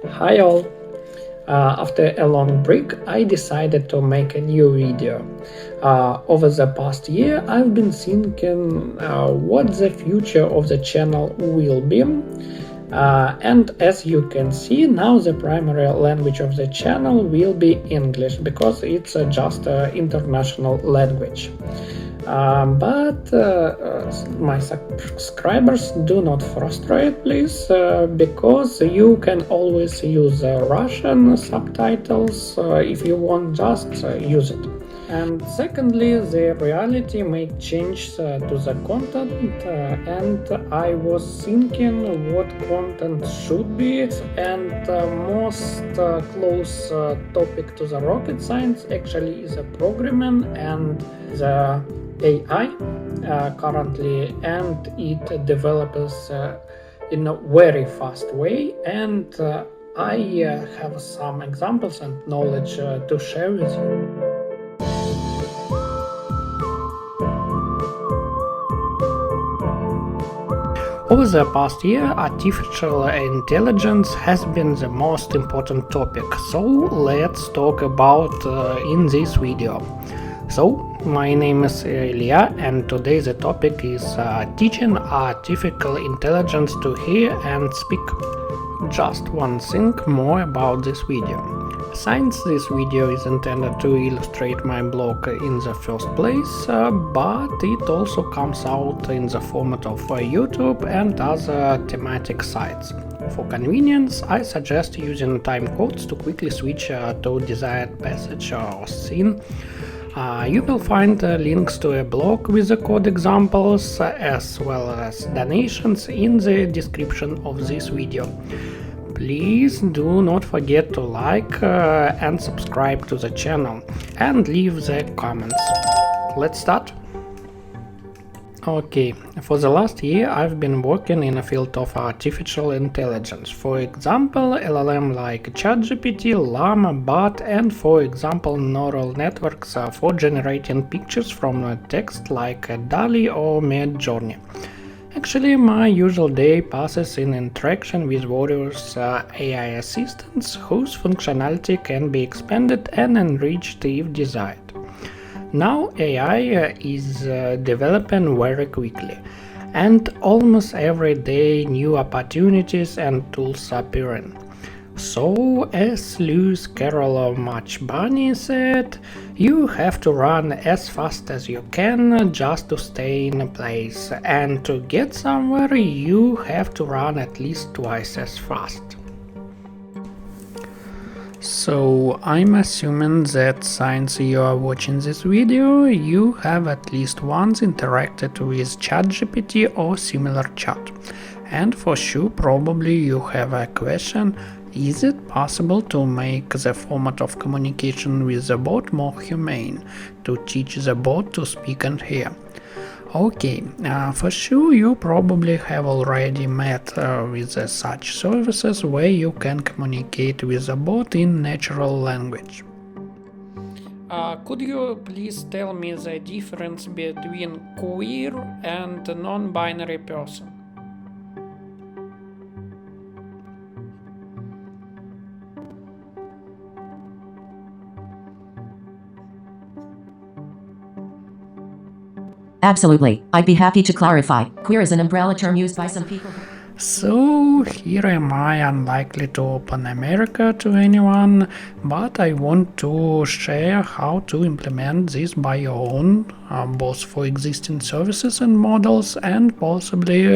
Hi all! After a long break, I decided to make a new video. Over the past year, I've been thinking what the future of the channel will be. And as you can see, now the primary language of the channel will be English, because it's just an international language. But my subscribers, do not frustrate, please, because you can always use Russian subtitles if you want, just use it. And secondly, the reality may change to the content, and I was thinking what content should be, and most close topic to the rocket science actually is a programming and the AI currently, and it develops in a very fast way, and I have some examples and knowledge to share with you. Over the past year, artificial intelligence has been the most important topic, so let's talk about in this video. So, my name is Ilya, and today the topic is teaching artificial intelligence to hear and speak. Just one thing more about this video. Since this video is intended to illustrate my blog in the first place, but it also comes out in the format of YouTube and other thematic sites. For convenience, I suggest using time codes to quickly switch to desired passage or scene. You will find links to a blog with the code examples as well as donations in the description of this video. Please do not forget to like and subscribe to the channel and leave the comments. Let's start. Okay, for the last year I've been working in a field of artificial intelligence. For example, LLM like ChatGPT, Llama, Bot, and for example neural networks for generating pictures from text like DALL-E or Midjourney. Actually, my usual day passes in interaction with various AI assistants whose functionality can be expanded and enriched if desired. Now AI is developing very quickly, and almost every day new opportunities and tools appearing. So, as Lewis Carroll Much Bunny said, you have to run as fast as you can just to stay in a place, and to get somewhere you have to run at least twice as fast. So, I'm assuming that since you are watching this video, you have at least once interacted with ChatGPT or similar chat. And for sure, probably you have a question: is it possible to make the format of communication with the bot more humane, to teach the bot to speak and hear? Okay, for sure you probably have already met with such services where you can communicate with the bot in natural language. Could you please tell me the difference between queer and non-binary person? Absolutely, I'd be happy to clarify. Queer is an umbrella term used by some people. So here am I, unlikely to open America to anyone, but I want to share how to implement this by your own, both for existing services and models, and possibly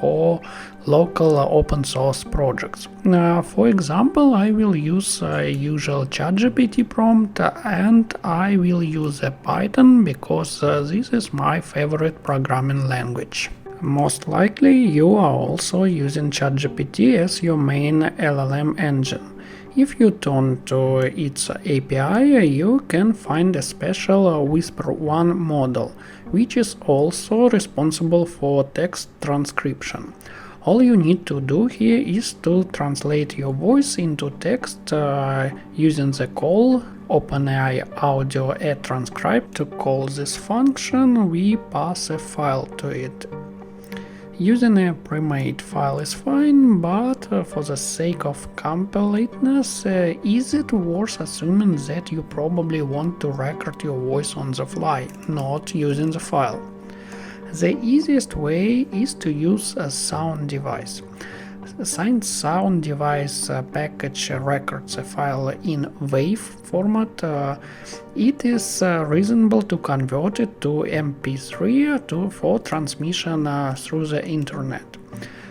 for local open source projects. For example, I will use a usual ChatGPT prompt, and I will use a Python because this is my favorite programming language. Most likely you are also using ChatGPT as your main LLM engine. If you turn to its API, you can find a special Whisper 1 model, which is also responsible for text transcription. All you need to do here is to translate your voice into text using the call OpenAI audio transcribe. To call this function, we pass a file to it. Using a pre-made file is fine, but for the sake of completeness, is it worth assuming that you probably want to record your voice on the fly, not using the file? The easiest way is to use a sound device. Since sound device package records a file in WAV format, it is reasonable to convert it to MP3 for transmission through the internet.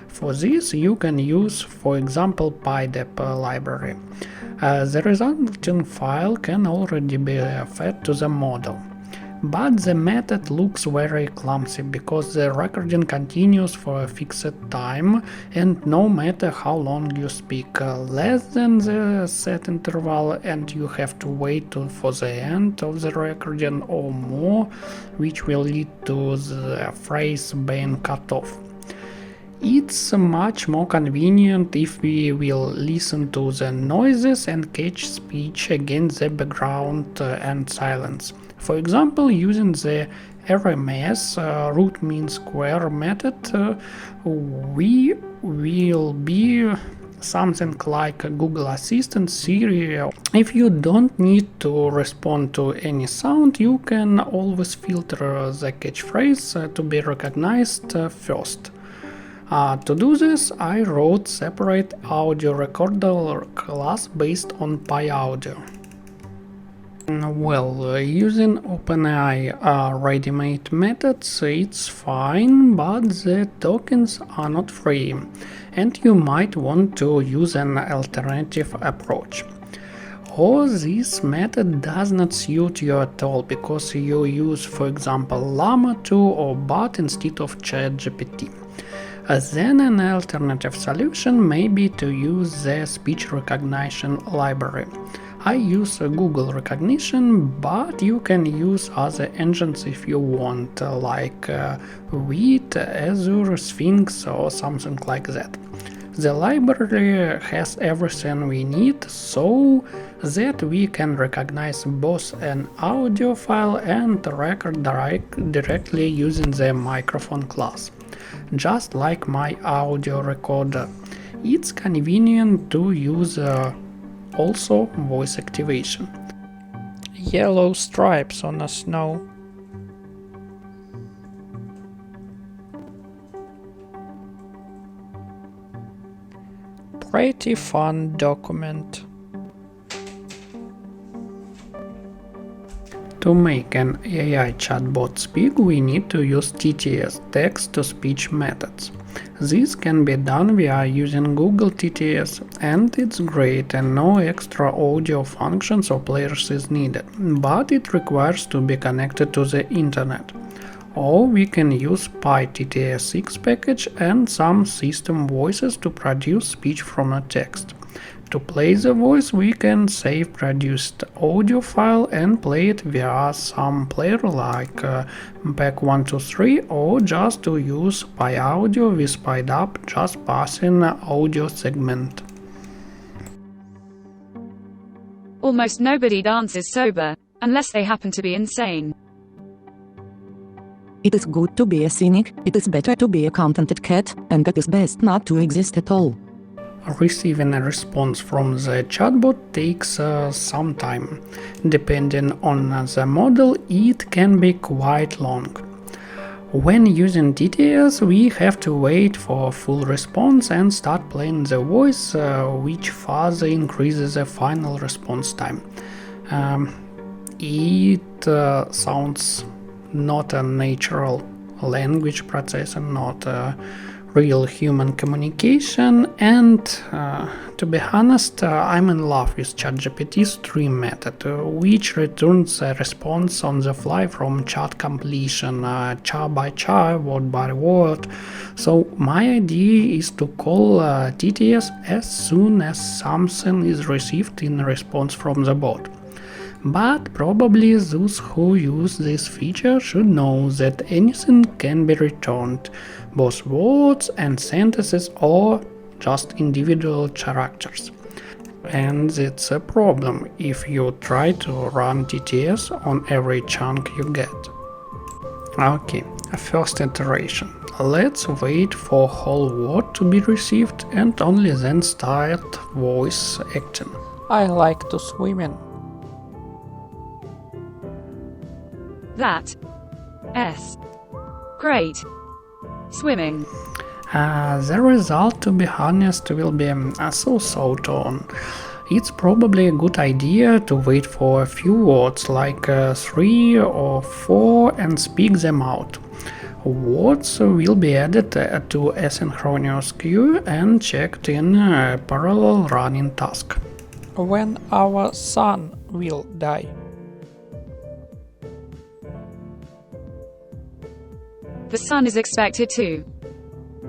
For this, you can use, for example, PyDep library. The resulting file can already be fed to the model. But the method looks very clumsy because the recording continues for a fixed time, and no matter how long you speak less than the set interval, and you have to wait for the end of the recording or more, which will lead to the phrase being cut off. It's much more convenient if we will listen to the noises and catch speech against the background and silence. For example, using the RMS root mean square method, we will be something like Google Assistant, Siri. If you don't need to respond to any sound, you can always filter the catchphrase to be recognized first. To do this, I wrote separate audio recorder class based on PyAudio. Well, using OpenAI ready-made methods, it's fine, but the tokens are not free, and you might want to use an alternative approach. Or this method does not suit you at all because you use, for example, Llama 2 or BOT instead of ChatGPT. Then an alternative solution may be to use the speech recognition library. I use Google recognition, but you can use other engines if you want, like Wheat, Azure, Sphinx or something like that. The library has everything we need so that we can recognize both an audio file and record directly using the microphone class. Just like my audio recorder, it's convenient to use also voice activation. Yellow stripes on the snow. Pretty fun document. To make an AI chatbot speak, we need to use TTS, text-to-speech methods. This can be done via using Google TTS, and it's great and no extra audio functions or players is needed, but it requires to be connected to the internet. Or we can use PyTTS6 package and some system voices to produce speech from a text. To play the voice, we can save produced audio file and play it via some player like Back123, or just to use PyAudio with PyDub, just passing audio segment. Almost nobody dances sober, unless they happen to be insane. It is good to be a cynic, it is better to be a contented cat, and it is best not to exist at all. Receiving a response from the chatbot takes some time. Depending on the model, it can be quite long. When using TTS, we have to wait for a full response and start playing the voice, which further increases the final response time. It sounds not a natural language processor, not a real human communication, and to be honest, I'm in love with ChatGPT's stream method, which returns a response on the fly from chat completion, char by char, word by word. So my idea is to call TTS as soon as something is received in response from the bot. But probably those who use this feature should know that anything can be returned, both words and sentences or just individual characters. And it's a problem if you try to run TTS on every chunk you get. Okay, a first iteration. let's wait for whole word to be received and only then start voice acting. I like to swim in. That. S. Great. Swimming. The result, to be honest, will be so tone. It's probably a good idea to wait for a few words, like 3 or 4, and speak them out. Words will be added to asynchronous queue and checked in a parallel running task. When our son will die. The sun is expected to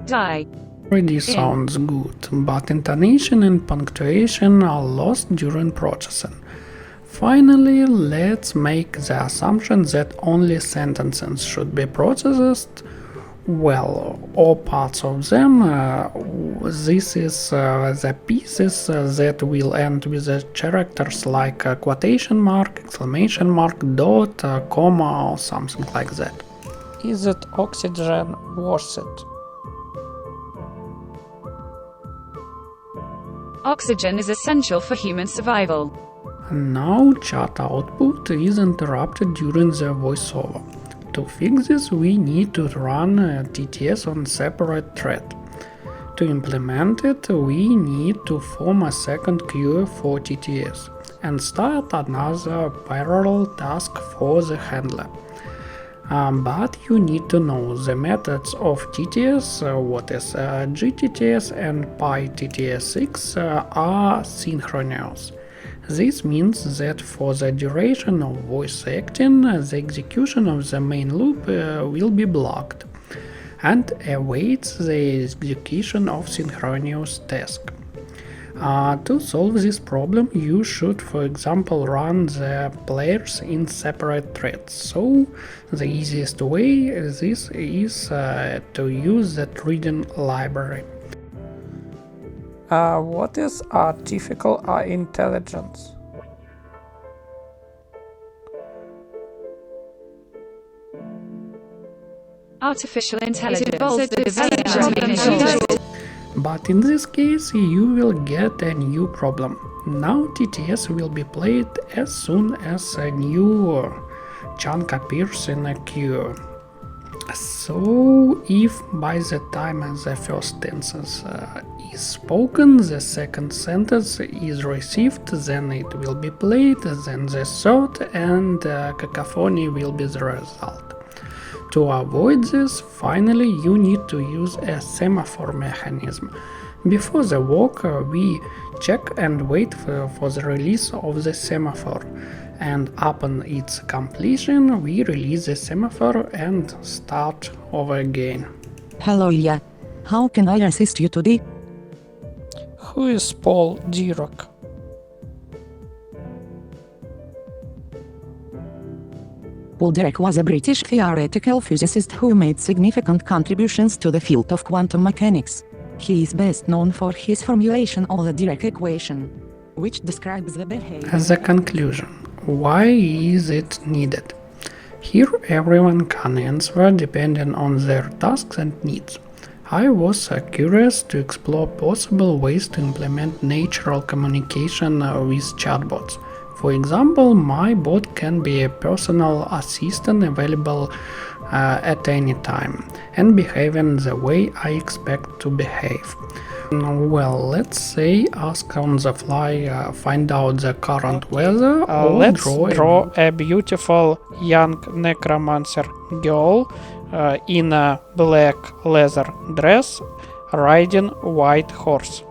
die. Already sounds good, but intonation and punctuation are lost during processing. Finally, let's make the assumption that only sentences should be processed, well, or parts of them. This is the pieces that will end with the characters like a quotation mark, exclamation mark, dot, comma, or something like that. Is it oxygen worth it? Oxygen is essential for human survival. Now chat output is interrupted during the voiceover. To fix this, we need to run TTS on separate thread. To implement it, we need to form a second queue for TTS and start another parallel task for the handler. But you need to know the methods of TTS, what is GTTS and PyTTS6 are synchronous. This means that for the duration of voice acting, the execution of the main loop will be blocked and awaits the execution of synchronous task. To solve this problem, you should, for example, run the players in separate threads. So the easiest way this is to use the reading library. What is artificial intelligence? Artificial intelligence involves the development. But in this case, you will get a new problem. Now TTS will be played as soon as a new chunk appears in a queue. So if by the time the first sentence is spoken, the second sentence is received, then it will be played, then the third, and cacophony will be the result. To avoid this, finally you need to use a semaphore mechanism. Before the walk, we check and wait for the release of the semaphore, and upon its completion, we release the semaphore and start over again. Hello, yeah. How can I assist you today? Who is Paul Dirac? Paul Dirac was a British theoretical physicist who made significant contributions to the field of quantum mechanics. He is best known for his formulation of the Dirac equation, which describes the behavior. As a conclusion, why is it needed? Here everyone can answer depending on their tasks and needs. I was curious to explore possible ways to implement natural communication with chatbots. For example, my bot can be a personal assistant available at any time and behaving the way I expect to behave. Well, let's say ask on the fly, find out the current weather, or Let's draw a beautiful young necromancer girl in a black leather dress riding white horse.